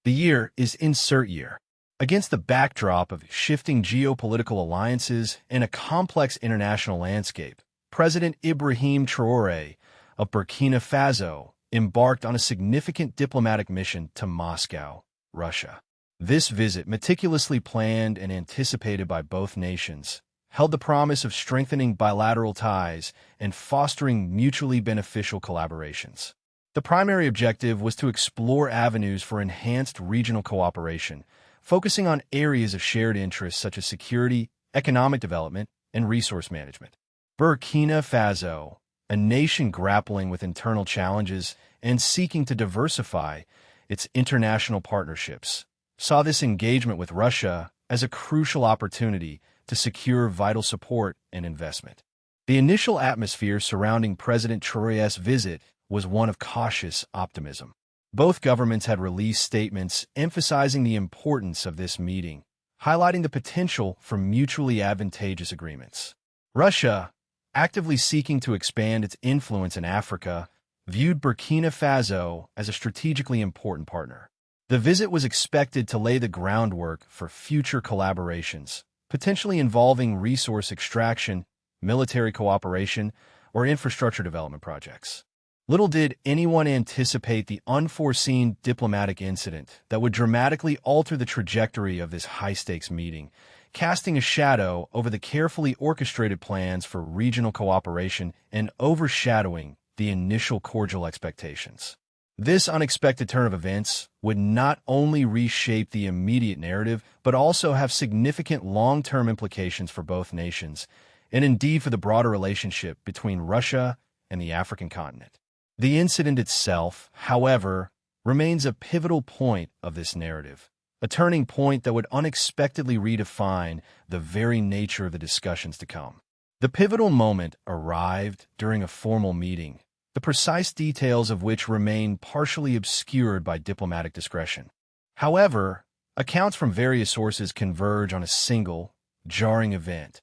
The year is insert year. Against the backdrop of shifting geopolitical alliances and a complex international landscape, President Ibrahim Traoré of Burkina Faso embarked on a significant diplomatic mission to Moscow, Russia. This visit, meticulously planned and anticipated by both nations, held the promise of strengthening bilateral ties and fostering mutually beneficial collaborations. The primary objective was to explore avenues for enhanced regional cooperation, focusing on areas of shared interest such as security, economic development, and resource management. Burkina Faso, a nation grappling with internal challenges and seeking to diversify its international partnerships, saw this engagement with Russia as a crucial opportunity to secure vital support and investment. The initial atmosphere surrounding President Traoré's visit was one of cautious optimism. Both governments had released statements emphasizing the importance of this meeting, highlighting the potential for mutually advantageous agreements. Russia, actively seeking to expand its influence in Africa, viewed Burkina Faso as a strategically important partner. The visit was expected to lay the groundwork for future collaborations, potentially involving resource extraction, military cooperation, or infrastructure development projects. Little did anyone anticipate the unforeseen diplomatic incident that would dramatically alter the trajectory of this high-stakes meeting, casting a shadow over the carefully orchestrated plans for regional cooperation and overshadowing the initial cordial expectations. This unexpected turn of events would not only reshape the immediate narrative, but also have significant long-term implications for both nations, and indeed for the broader relationship between Russia and the African continent. The incident itself, however, remains a pivotal point of this narrative, a turning point that would unexpectedly redefine the very nature of the discussions to come. The pivotal moment arrived during a formal meeting, the precise details of which remain partially obscured by diplomatic discretion. However, accounts from various sources converge on a single, jarring event.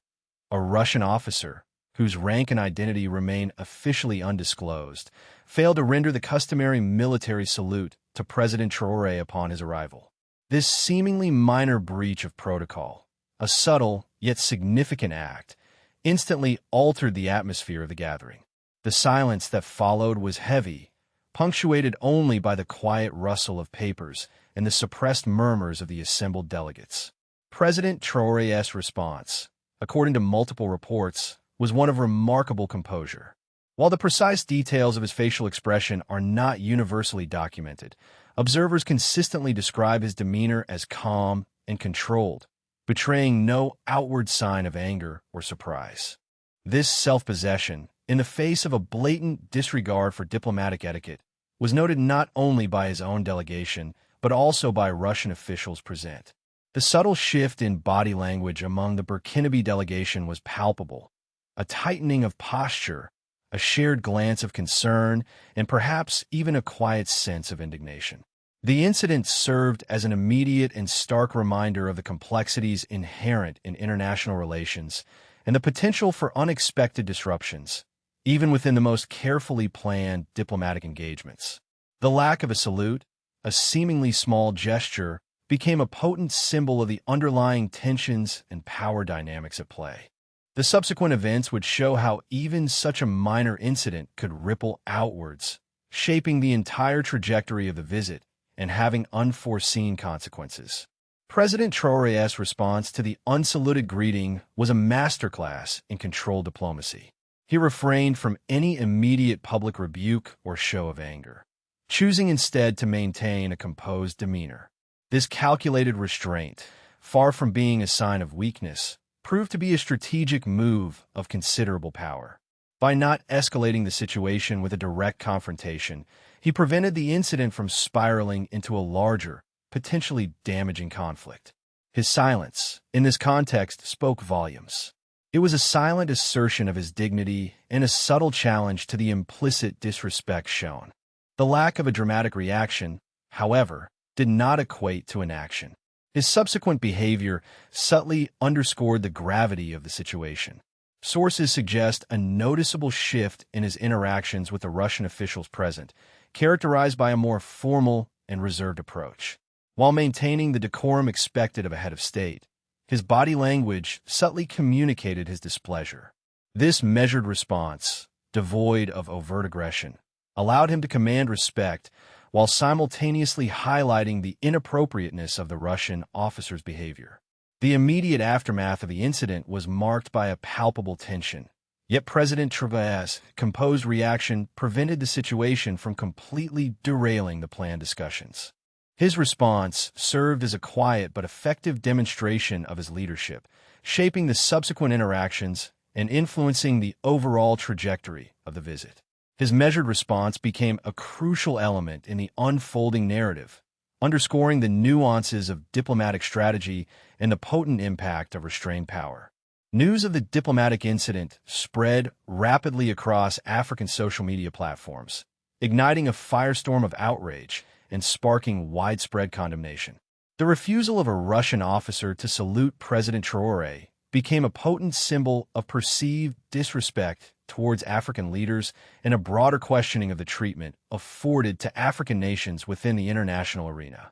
A Russian officer, whose rank and identity remain officially undisclosed, failed to render the customary military salute to President Traoré upon his arrival. This seemingly minor breach of protocol, a subtle yet significant act, instantly altered the atmosphere of the gathering. The silence that followed was heavy, punctuated only by the quiet rustle of papers and the suppressed murmurs of the assembled delegates. President Traoré's response, according to multiple reports, was one of remarkable composure. While the precise details of his facial expression are not universally documented, observers consistently describe his demeanor as calm and controlled, betraying no outward sign of anger or surprise. This self-possession, in the face of a blatant disregard for diplomatic etiquette, was noted not only by his own delegation, but also by Russian officials present. The subtle shift in body language among the Burkinabe delegation was palpable, a tightening of posture, a shared glance of concern, and perhaps even a quiet sense of indignation. The incident served as an immediate and stark reminder of the complexities inherent in international relations and the potential for unexpected disruptions, even within the most carefully planned diplomatic engagements. The lack of a salute, a seemingly small gesture, became a potent symbol of the underlying tensions and power dynamics at play. The subsequent events would show how even such a minor incident could ripple outwards, shaping the entire trajectory of the visit and having unforeseen consequences. President Traoré's response to the unsaluted greeting was a masterclass in controlled diplomacy. He refrained from any immediate public rebuke or show of anger, choosing instead to maintain a composed demeanor. This calculated restraint, far from being a sign of weakness, proved to be a strategic move of considerable power. By not escalating the situation with a direct confrontation, he prevented the incident from spiraling into a larger, potentially damaging conflict. His silence, in this context, spoke volumes. It was a silent assertion of his dignity and a subtle challenge to the implicit disrespect shown. The lack of a dramatic reaction, however, did not equate to inaction. His subsequent behavior subtly underscored the gravity of the situation. Sources suggest a noticeable shift in his interactions with the Russian officials present, characterized by a more formal and reserved approach. while maintaining the decorum expected of a head of state. His body language subtly communicated his displeasure. This measured response, devoid of overt aggression, allowed him to command respect while simultaneously highlighting the inappropriateness of the Russian officer's behavior. The immediate aftermath of the incident was marked by a palpable tension. Yet President Traoré's composed reaction prevented the situation from completely derailing the planned discussions. His response served as a quiet but effective demonstration of his leadership, shaping the subsequent interactions and influencing the overall trajectory of the visit. His measured response became a crucial element in the unfolding narrative, underscoring the nuances of diplomatic strategy and the potent impact of restrained power. News of the diplomatic incident spread rapidly across African social media platforms, igniting a firestorm of outrage and sparking widespread condemnation. The refusal of a Russian officer to salute President Traoré became a potent symbol of perceived disrespect towards African leaders and a broader questioning of the treatment afforded to African nations within the international arena.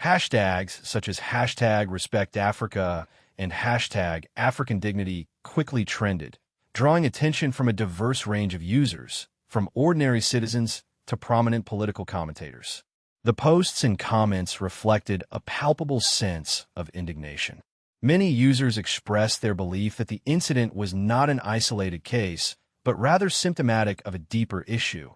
Hashtags such as #RespectAfrica and #AfricanDignity quickly trended, drawing attention from a diverse range of users, from ordinary citizens to prominent political commentators. The posts and comments reflected a palpable sense of indignation. Many users expressed their belief that the incident was not an isolated case, but rather symptomatic of a deeper issue,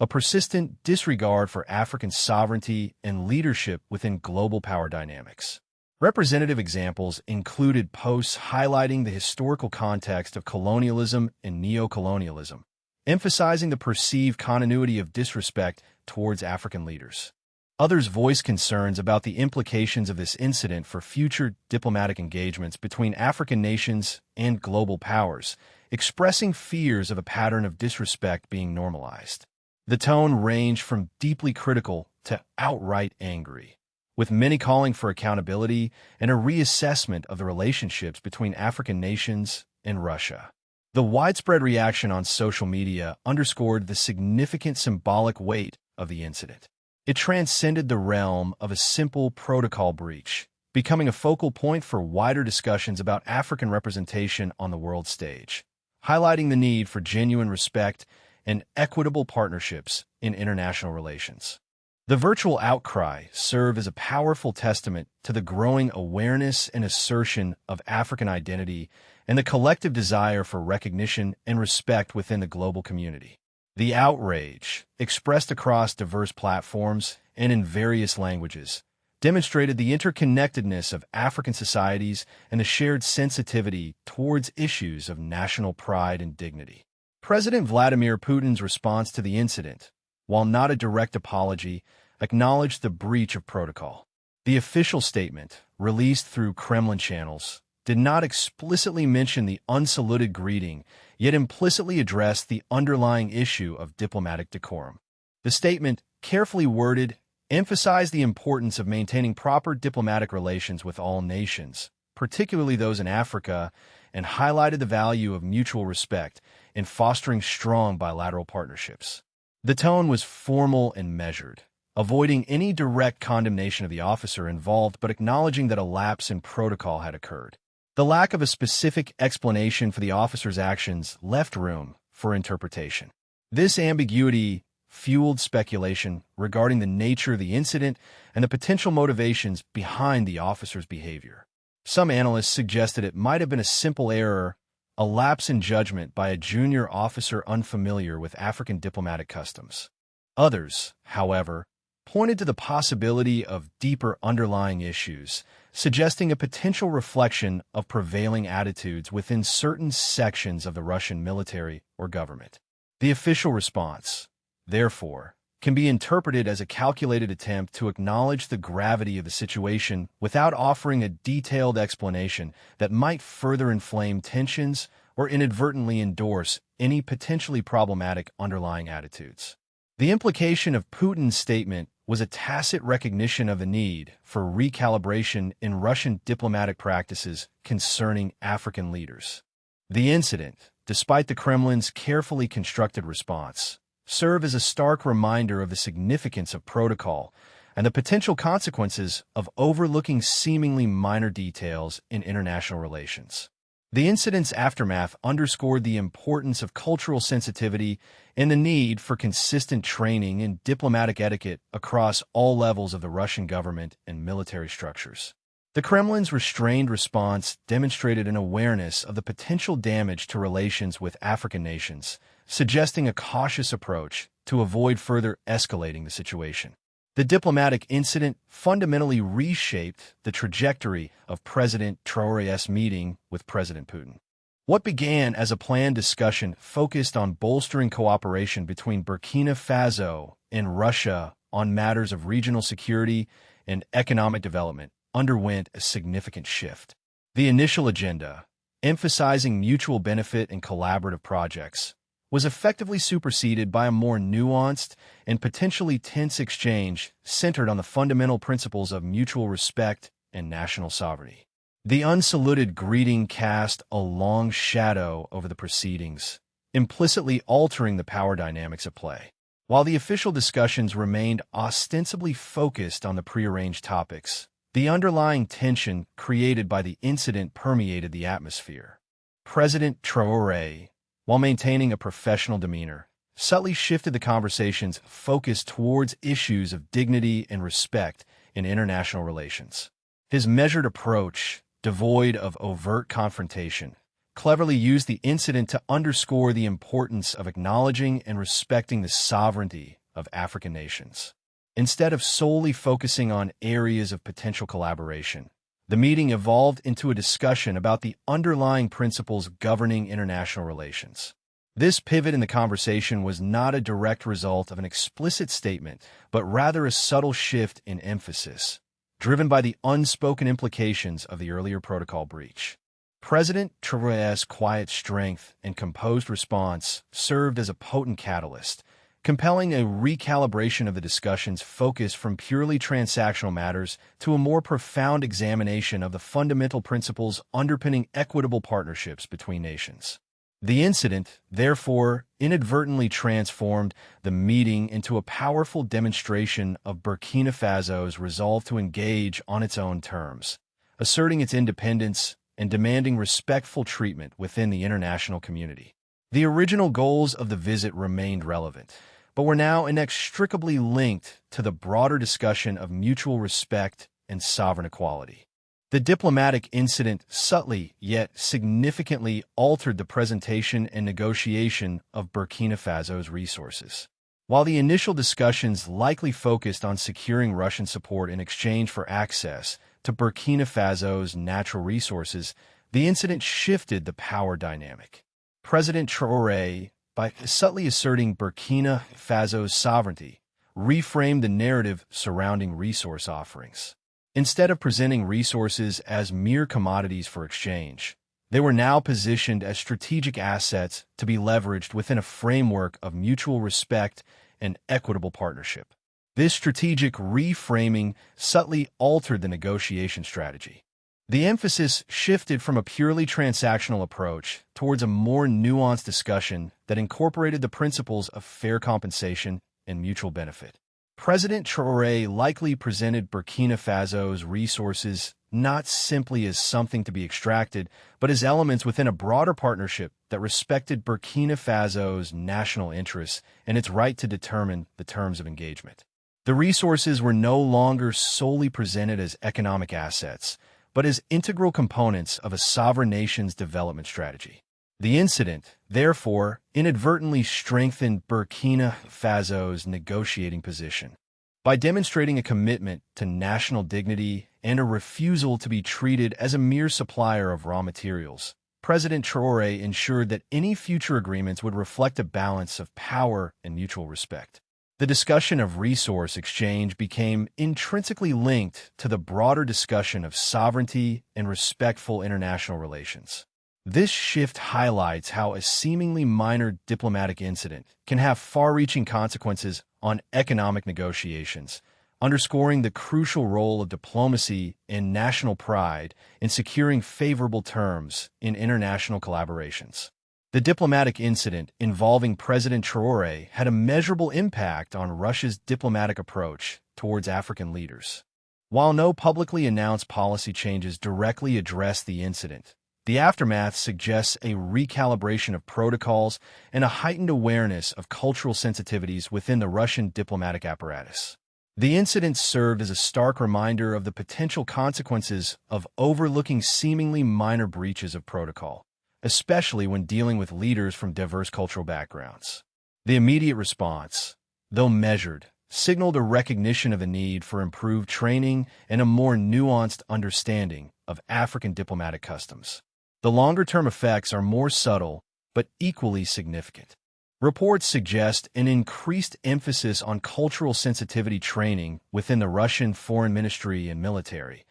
a persistent disregard for African sovereignty and leadership within global power dynamics. Representative examples included posts highlighting the historical context of colonialism and neocolonialism, emphasizing the perceived continuity of disrespect towards African leaders. Others voiced concerns about the implications of this incident for future diplomatic engagements between African nations and global powers, expressing fears of a pattern of disrespect being normalized. The tone ranged from deeply critical to outright angry, with many calling for accountability and a reassessment of the relationships between African nations and Russia. The widespread reaction on social media underscored the significant symbolic weight of the incident. It transcended the realm of a simple protocol breach, becoming a focal point for wider discussions about African representation on the world stage, highlighting the need for genuine respect and equitable partnerships in international relations. The virtual outcry served as a powerful testament to the growing awareness and assertion of African identity and the collective desire for recognition and respect within the global community. The outrage, expressed across diverse platforms and in various languages, demonstrated the interconnectedness of African societies and the shared sensitivity towards issues of national pride and dignity. President Vladimir Putin's response to the incident, while not a direct apology, acknowledged the breach of protocol. The official statement, released through Kremlin channels, did not explicitly mention the unsaluted greeting, yet implicitly addressed the underlying issue of diplomatic decorum. The statement, carefully worded, emphasized the importance of maintaining proper diplomatic relations with all nations, particularly those in Africa, and highlighted the value of mutual respect in fostering strong bilateral partnerships. The tone was formal and measured, avoiding any direct condemnation of the officer involved but acknowledging that a lapse in protocol had occurred. The lack of a specific explanation for the officer's actions left room for interpretation. This ambiguity fueled speculation regarding the nature of the incident and the potential motivations behind the officer's behavior. Some analysts suggested it might have been a simple error, a lapse in judgment by a junior officer unfamiliar with African diplomatic customs. Others, however, pointed to the possibility of deeper underlying issues, suggesting a potential reflection of prevailing attitudes within certain sections of the Russian military or government. The official response, therefore, can be interpreted as a calculated attempt to acknowledge the gravity of the situation without offering a detailed explanation that might further inflame tensions or inadvertently endorse any potentially problematic underlying attitudes. The implication of Putin's statement was a tacit recognition of the need for recalibration in Russian diplomatic practices concerning African leaders. The incident, despite the Kremlin's carefully constructed response, served as a stark reminder of the significance of protocol, and the potential consequences of overlooking seemingly minor details in international relations. The incident's aftermath underscored the importance of cultural sensitivity and the need for consistent training in diplomatic etiquette across all levels of the Russian government and military structures. The Kremlin's restrained response demonstrated an awareness of the potential damage to relations with African nations, suggesting a cautious approach to avoid further escalating the situation. The diplomatic incident fundamentally reshaped the trajectory of President Traoré's meeting with President Putin. What began as a planned discussion focused on bolstering cooperation between Burkina Faso and Russia on matters of regional security and economic development underwent a significant shift. The initial agenda, emphasizing mutual benefit and collaborative projects, was effectively superseded by a more nuanced and potentially tense exchange centered on the fundamental principles of mutual respect and national sovereignty. The unsaluted greeting cast a long shadow over the proceedings, implicitly altering the power dynamics at play. While the official discussions remained ostensibly focused on the prearranged topics, the underlying tension created by the incident permeated the atmosphere. President Traoré, while maintaining a professional demeanor, subtly shifted the conversation's focus towards issues of dignity and respect in international relations. His measured approach, devoid of overt confrontation, cleverly used the incident to underscore the importance of acknowledging and respecting the sovereignty of African nations. Instead of solely focusing on areas of potential collaboration, the meeting evolved into a discussion about the underlying principles governing international relations. This pivot in the conversation was not a direct result of an explicit statement, but rather a subtle shift in emphasis, driven by the unspoken implications of the earlier protocol breach. President Traoré's quiet strength and composed response served as a potent catalyst, compelling a recalibration of the discussion's focus from purely transactional matters to a more profound examination of the fundamental principles underpinning equitable partnerships between nations. The incident, therefore, inadvertently transformed the meeting into a powerful demonstration of Burkina Faso's resolve to engage on its own terms, asserting its independence and demanding respectful treatment within the international community. The original goals of the visit remained relevant, but were now inextricably linked to the broader discussion of mutual respect and sovereign equality. The diplomatic incident subtly yet significantly altered the presentation and negotiation of Burkina Faso's resources. While the initial discussions likely focused on securing Russian support in exchange for access to Burkina Faso's natural resources, the incident shifted the power dynamic. President Traoré, by subtly asserting Burkina Faso's sovereignty, reframed the narrative surrounding resource offerings. Instead of presenting resources as mere commodities for exchange, they were now positioned as strategic assets to be leveraged within a framework of mutual respect and equitable partnership. This strategic reframing subtly altered the negotiation strategy. The emphasis shifted from a purely transactional approach towards a more nuanced discussion that incorporated the principles of fair compensation and mutual benefit. President Traoré likely presented Burkina Faso's resources not simply as something to be extracted, but as elements within a broader partnership that respected Burkina Faso's national interests and its right to determine the terms of engagement. The resources were no longer solely presented as economic assets, but as integral components of a sovereign nation's development strategy. The incident, therefore, inadvertently strengthened Burkina Faso's negotiating position. By demonstrating a commitment to national dignity and a refusal to be treated as a mere supplier of raw materials, President Traoré ensured that any future agreements would reflect a balance of power and mutual respect. The discussion of resource exchange became intrinsically linked to the broader discussion of sovereignty and respectful international relations. This shift highlights how a seemingly minor diplomatic incident can have far-reaching consequences on economic negotiations, underscoring the crucial role of diplomacy and national pride in securing favorable terms in international collaborations. The diplomatic incident involving President Traoré had a measurable impact on Russia's diplomatic approach towards African leaders. While no publicly announced policy changes directly address the incident, the aftermath suggests a recalibration of protocols and a heightened awareness of cultural sensitivities within the Russian diplomatic apparatus. The incident served as a stark reminder of the potential consequences of overlooking seemingly minor breaches of protocol, especially when dealing with leaders from diverse cultural backgrounds. The immediate response, though measured, signaled a recognition of the need for improved training and a more nuanced understanding of African diplomatic customs. The longer-term effects are more subtle, but equally significant. Reports suggest an increased emphasis on cultural sensitivity training within the Russian Foreign Ministry and military,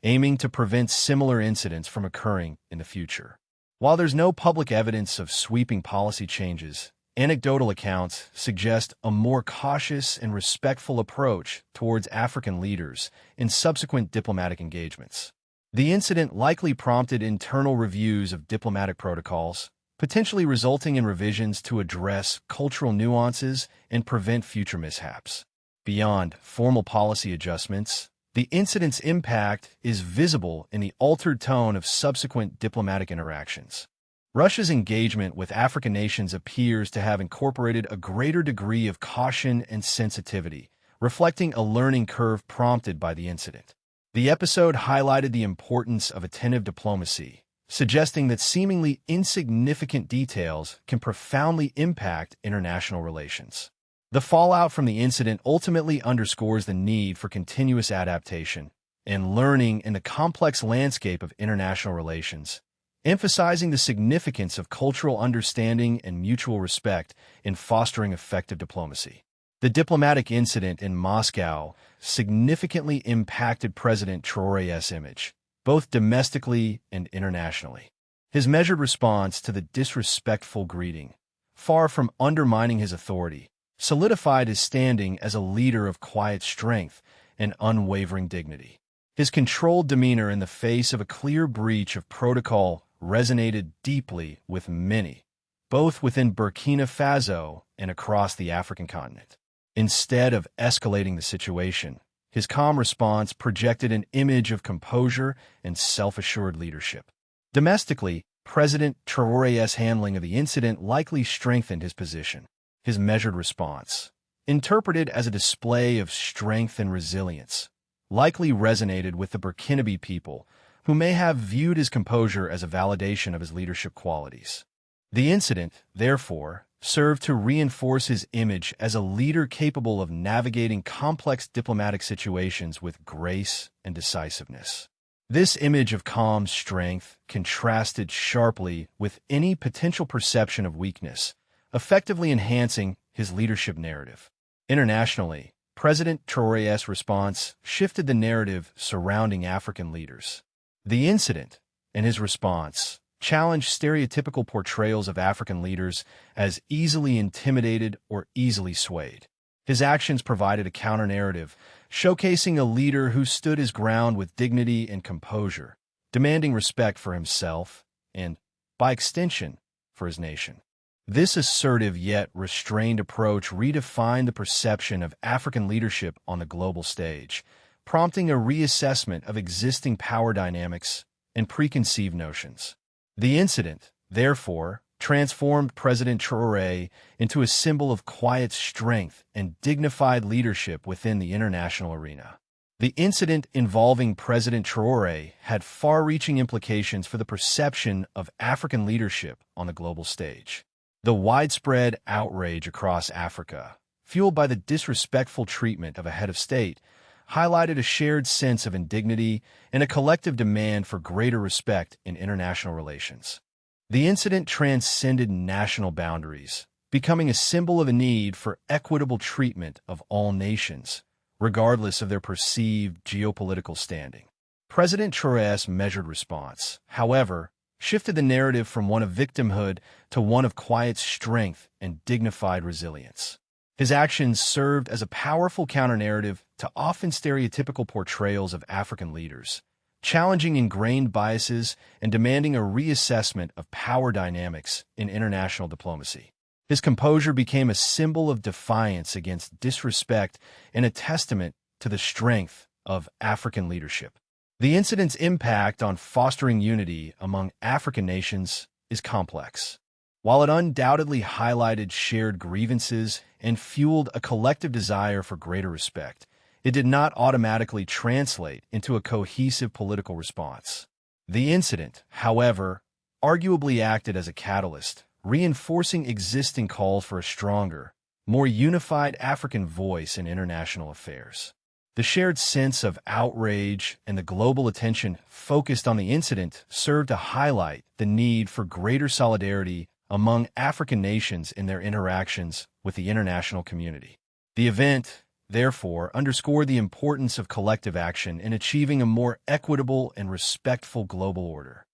aiming to prevent similar incidents from occurring in the future. While there's no public evidence of sweeping policy changes, anecdotal accounts suggest a more cautious and respectful approach towards African leaders in subsequent diplomatic engagements. The incident likely prompted internal reviews of diplomatic protocols, potentially resulting in revisions to address cultural nuances and prevent future mishaps. Beyond formal policy adjustments, the incident's impact is visible in the altered tone of subsequent diplomatic interactions. Russia's engagement with African nations appears to have incorporated a greater degree of caution and sensitivity, reflecting a learning curve prompted by the incident. The episode highlighted the importance of attentive diplomacy, suggesting that seemingly insignificant details can profoundly impact international relations. The fallout from the incident ultimately underscores the need for continuous adaptation and learning in the complex landscape of international relations, emphasizing the significance of cultural understanding and mutual respect in fostering effective diplomacy. The diplomatic incident in Moscow significantly impacted President Traoré's image, both domestically and internationally. His measured response to the disrespectful greeting, far from undermining his authority, solidified his standing as a leader of quiet strength and unwavering dignity. His controlled demeanor in the face of a clear breach of protocol resonated deeply with many, both within Burkina Faso and across the African continent. Instead of escalating the situation, his calm response projected an image of composure and self-assured leadership. Domestically, President Traoré's handling of the incident likely strengthened his position. His measured response, interpreted as a display of strength and resilience, likely resonated with the Burkinabe people, who may have viewed his composure as a validation of his leadership qualities. The incident, therefore, served to reinforce his image as a leader capable of navigating complex diplomatic situations with grace and decisiveness. This image of calm strength contrasted sharply with any potential perception of weakness, effectively enhancing his leadership narrative. Internationally, President Traoré's response shifted the narrative surrounding African leaders. The incident, and his response, challenged stereotypical portrayals of African leaders as easily intimidated or easily swayed. His actions provided a counter-narrative, showcasing a leader who stood his ground with dignity and composure, demanding respect for himself and, by extension, for his nation. This assertive yet restrained approach redefined the perception of African leadership on the global stage, prompting a reassessment of existing power dynamics and preconceived notions. The incident, therefore, transformed President Traoré into a symbol of quiet strength and dignified leadership within the international arena. The incident involving President Traoré had far-reaching implications for the perception of African leadership on the global stage. The widespread outrage across Africa, fueled by the disrespectful treatment of a head of state, highlighted a shared sense of indignity and a collective demand for greater respect in international relations. The incident transcended national boundaries, becoming a symbol of a need for equitable treatment of all nations, regardless of their perceived geopolitical standing. President Traoré's measured response, however, shifted the narrative from one of victimhood to one of quiet strength and dignified resilience. His actions served as a powerful counter-narrative to often stereotypical portrayals of African leaders, challenging ingrained biases and demanding a reassessment of power dynamics in international diplomacy. His composure became a symbol of defiance against disrespect and a testament to the strength of African leadership. The incident's impact on fostering unity among African nations is complex. While it undoubtedly highlighted shared grievances and fueled a collective desire for greater respect, it did not automatically translate into a cohesive political response. The incident, however, arguably acted as a catalyst, reinforcing existing calls for a stronger, more unified African voice in international affairs. The shared sense of outrage and the global attention focused on the incident served to highlight the need for greater solidarity among African nations in their interactions with the international community. The event, therefore, underscored the importance of collective action in achieving a more equitable and respectful global order.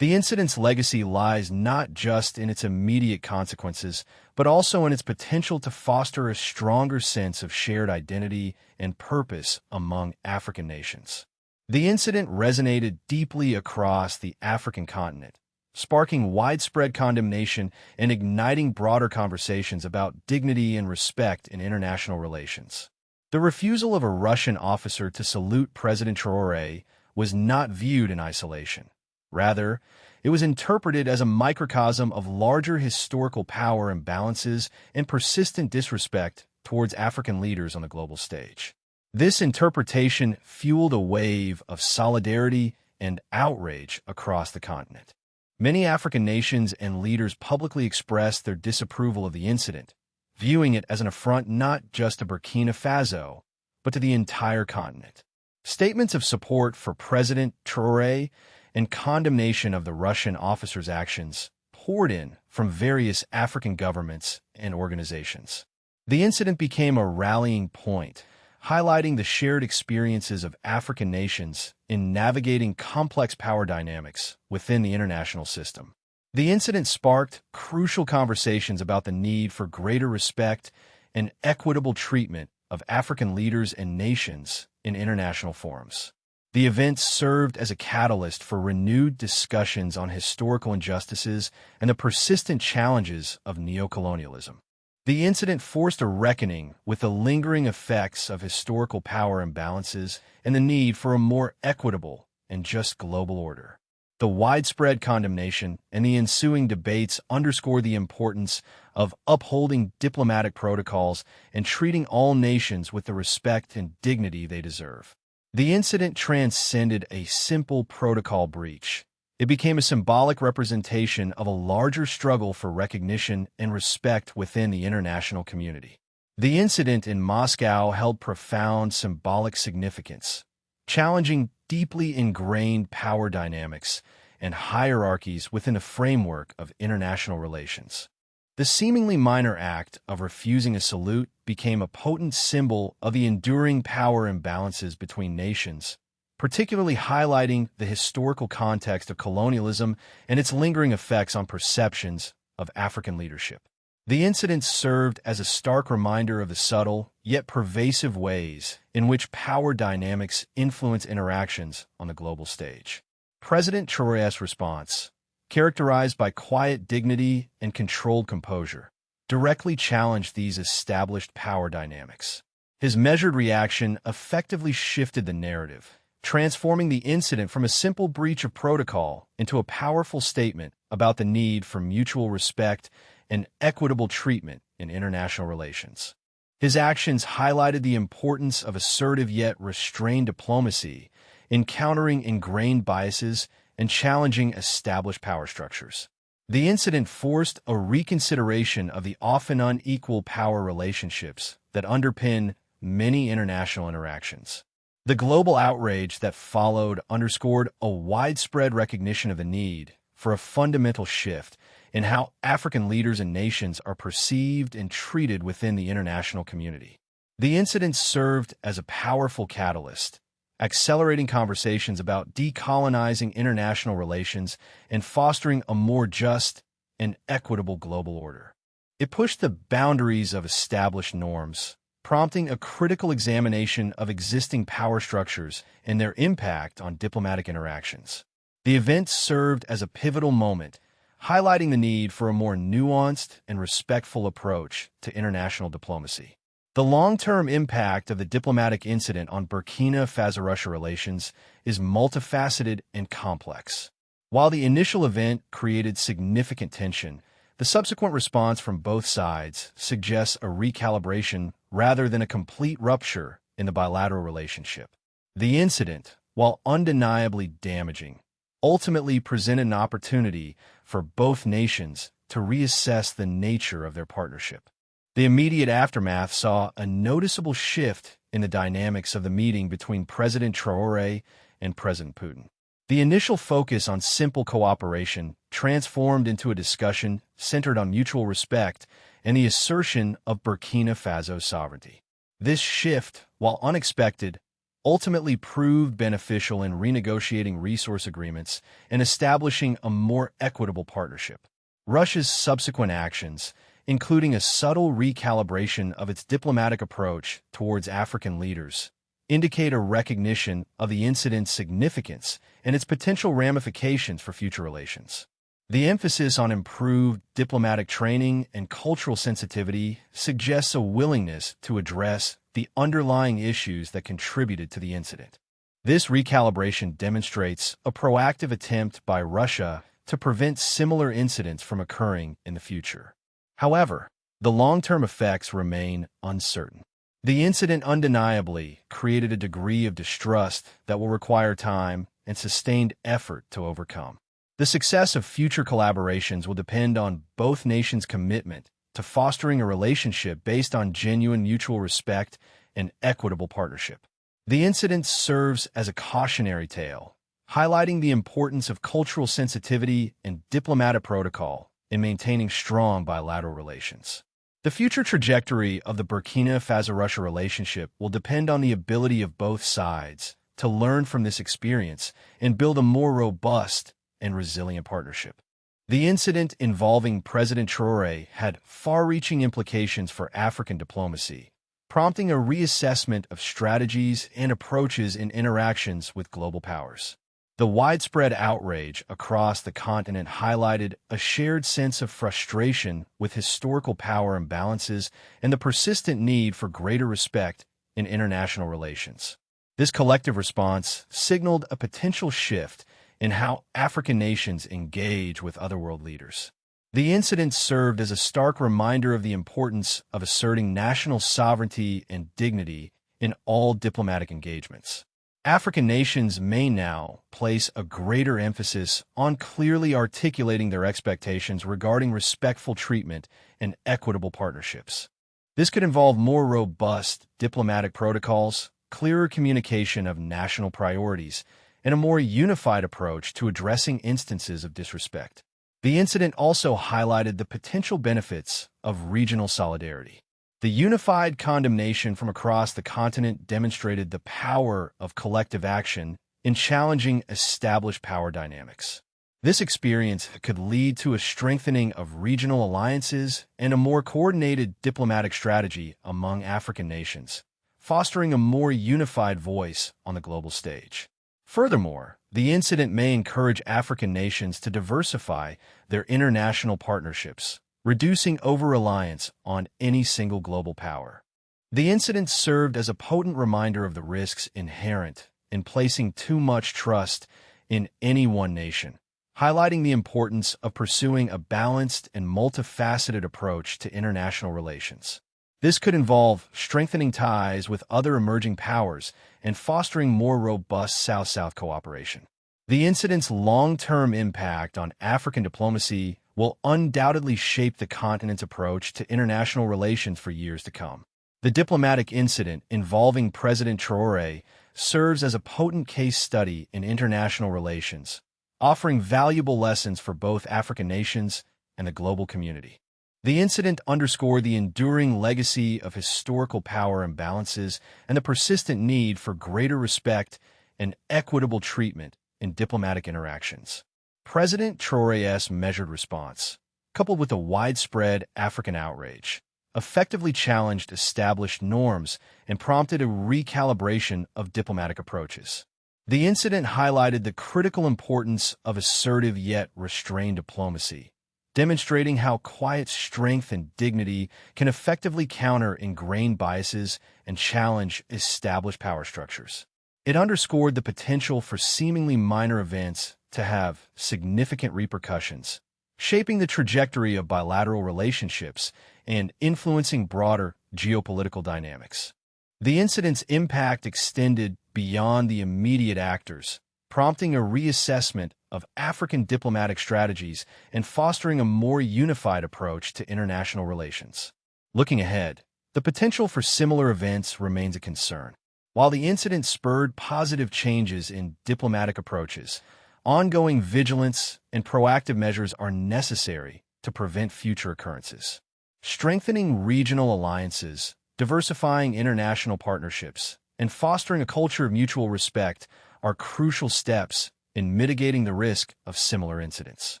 The incident's legacy lies not just in its immediate consequences, but also in its potential to foster a stronger sense of shared identity and purpose among African nations. The incident resonated deeply across the African continent, sparking widespread condemnation and igniting broader conversations about dignity and respect in international relations. The refusal of a Russian officer to salute President Traoré was not viewed in isolation. Rather, it was interpreted as a microcosm of larger historical power imbalances and persistent disrespect towards African leaders on the global stage. This interpretation fueled a wave of solidarity and outrage across the continent. Many African nations and leaders publicly expressed their disapproval of the incident, viewing it as an affront not just to Burkina Faso, but to the entire continent. Statements of support for President Traoré and condemnation of the Russian officer's actions poured in from various African governments and organizations. The incident became a rallying point, highlighting the shared experiences of African nations in navigating complex power dynamics within the international system. The incident sparked crucial conversations about the need for greater respect and equitable treatment of African leaders and nations in international forums. The event served as a catalyst for renewed discussions on historical injustices and the persistent challenges of neocolonialism. The incident forced a reckoning with the lingering effects of historical power imbalances and the need for a more equitable and just global order. The widespread condemnation and the ensuing debates underscore the importance of upholding diplomatic protocols and treating all nations with the respect and dignity they deserve. The incident transcended a simple protocol breach. It became a symbolic representation of a larger struggle for recognition and respect within the international community. The incident in Moscow held profound symbolic significance, challenging deeply ingrained power dynamics and hierarchies within a framework of international relations. The seemingly minor act of refusing a salute became a potent symbol of the enduring power imbalances between nations, particularly highlighting the historical context of colonialism and its lingering effects on perceptions of African leadership. The incident served as a stark reminder of the subtle, yet pervasive ways in which power dynamics influence interactions on the global stage. President Traoré's response, characterized by quiet dignity and controlled composure, directly challenged these established power dynamics. His measured reaction effectively shifted the narrative, transforming the incident from a simple breach of protocol into a powerful statement about the need for mutual respect and equitable treatment in international relations. His actions highlighted the importance of assertive yet restrained diplomacy in countering ingrained biases and challenging established power structures. The incident forced a reconsideration of the often unequal power relationships that underpin many international interactions. The global outrage that followed underscored a widespread recognition of the need for a fundamental shift in how African leaders and nations are perceived and treated within the international community. The incident served as a powerful catalyst, accelerating conversations about decolonizing international relations and fostering a more just and equitable global order. It pushed the boundaries of established norms, prompting a critical examination of existing power structures and their impact on diplomatic interactions. The event served as a pivotal moment, highlighting the need for a more nuanced and respectful approach to international diplomacy. The long-term impact of the diplomatic incident on Burkina Faso-Russia relations is multifaceted and complex. While the initial event created significant tension, the subsequent response from both sides suggests a recalibration rather than a complete rupture in the bilateral relationship. The incident, while undeniably damaging, ultimately presented an opportunity for both nations to reassess the nature of their partnership. The immediate aftermath saw a noticeable shift in the dynamics of the meeting between President Traoré and President Putin. The initial focus on simple cooperation transformed into a discussion centered on mutual respect and the assertion of Burkina Faso's sovereignty. This shift, while unexpected, ultimately proved beneficial in renegotiating resource agreements and establishing a more equitable partnership. Russia's subsequent actions, including a subtle recalibration of its diplomatic approach towards African leaders, indicate a recognition of the incident's significance and its potential ramifications for future relations. The emphasis on improved diplomatic training and cultural sensitivity suggests a willingness to address the underlying issues that contributed to the incident. This recalibration demonstrates a proactive attempt by Russia to prevent similar incidents from occurring in the future. However, the long-term effects remain uncertain. The incident undeniably created a degree of distrust that will require time and sustained effort to overcome. The success of future collaborations will depend on both nations' commitment to fostering a relationship based on genuine mutual respect and equitable partnership. The incident serves as a cautionary tale, highlighting the importance of cultural sensitivity and diplomatic protocol in maintaining strong bilateral relations. The future trajectory of the Burkina Faso-Russia relationship will depend on the ability of both sides to learn from this experience and build a more robust and resilient partnership. The incident involving President Traoré had far-reaching implications for African diplomacy, prompting a reassessment of strategies and approaches in interactions with global powers. The widespread outrage across the continent highlighted a shared sense of frustration with historical power imbalances and the persistent need for greater respect in international relations. This collective response signaled a potential shift in how African nations engage with other world leaders. The incident served as a stark reminder of the importance of asserting national sovereignty and dignity in all diplomatic engagements. African nations may now place a greater emphasis on clearly articulating their expectations regarding respectful treatment and equitable partnerships. This could involve more robust diplomatic protocols, clearer communication of national priorities, and a more unified approach to addressing instances of disrespect. The incident also highlighted the potential benefits of regional solidarity. The unified condemnation from across the continent demonstrated the power of collective action in challenging established power dynamics. This experience could lead to a strengthening of regional alliances and a more coordinated diplomatic strategy among African nations, fostering a more unified voice on the global stage. Furthermore, the incident may encourage African nations to diversify their international partnerships, reducing over-reliance on any single global power. The incident served as a potent reminder of the risks inherent in placing too much trust in any one nation, highlighting the importance of pursuing a balanced and multifaceted approach to international relations. This could involve strengthening ties with other emerging powers and fostering more robust South-South cooperation. The incident's long-term impact on African diplomacy will undoubtedly shape the continent's approach to international relations for years to come. The diplomatic incident involving President Traoré serves as a potent case study in international relations, offering valuable lessons for both African nations and the global community. The incident underscored the enduring legacy of historical power imbalances and the persistent need for greater respect and equitable treatment in diplomatic interactions. President Traoré's measured response, coupled with a widespread African outrage, effectively challenged established norms and prompted a recalibration of diplomatic approaches. The incident highlighted the critical importance of assertive yet restrained diplomacy, demonstrating how quiet strength and dignity can effectively counter ingrained biases and challenge established power structures. It underscored the potential for seemingly minor events to have significant repercussions, shaping the trajectory of bilateral relationships and influencing broader geopolitical dynamics. The incident's impact extended beyond the immediate actors, prompting a reassessment of African diplomatic strategies and fostering a more unified approach to international relations. Looking ahead, the potential for similar events remains a concern. While the incident spurred positive changes in diplomatic approaches, ongoing vigilance and proactive measures are necessary to prevent future occurrences. Strengthening regional alliances, diversifying international partnerships, and fostering a culture of mutual respect are crucial steps in mitigating the risk of similar incidents.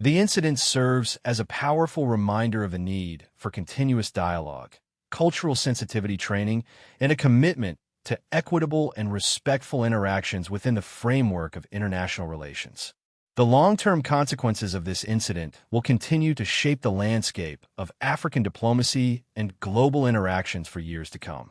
The incident serves as a powerful reminder of the need for continuous dialogue, cultural sensitivity training, and a commitment to equitable and respectful interactions within the framework of international relations. The long-term consequences of this incident will continue to shape the landscape of African diplomacy and global interactions for years to come.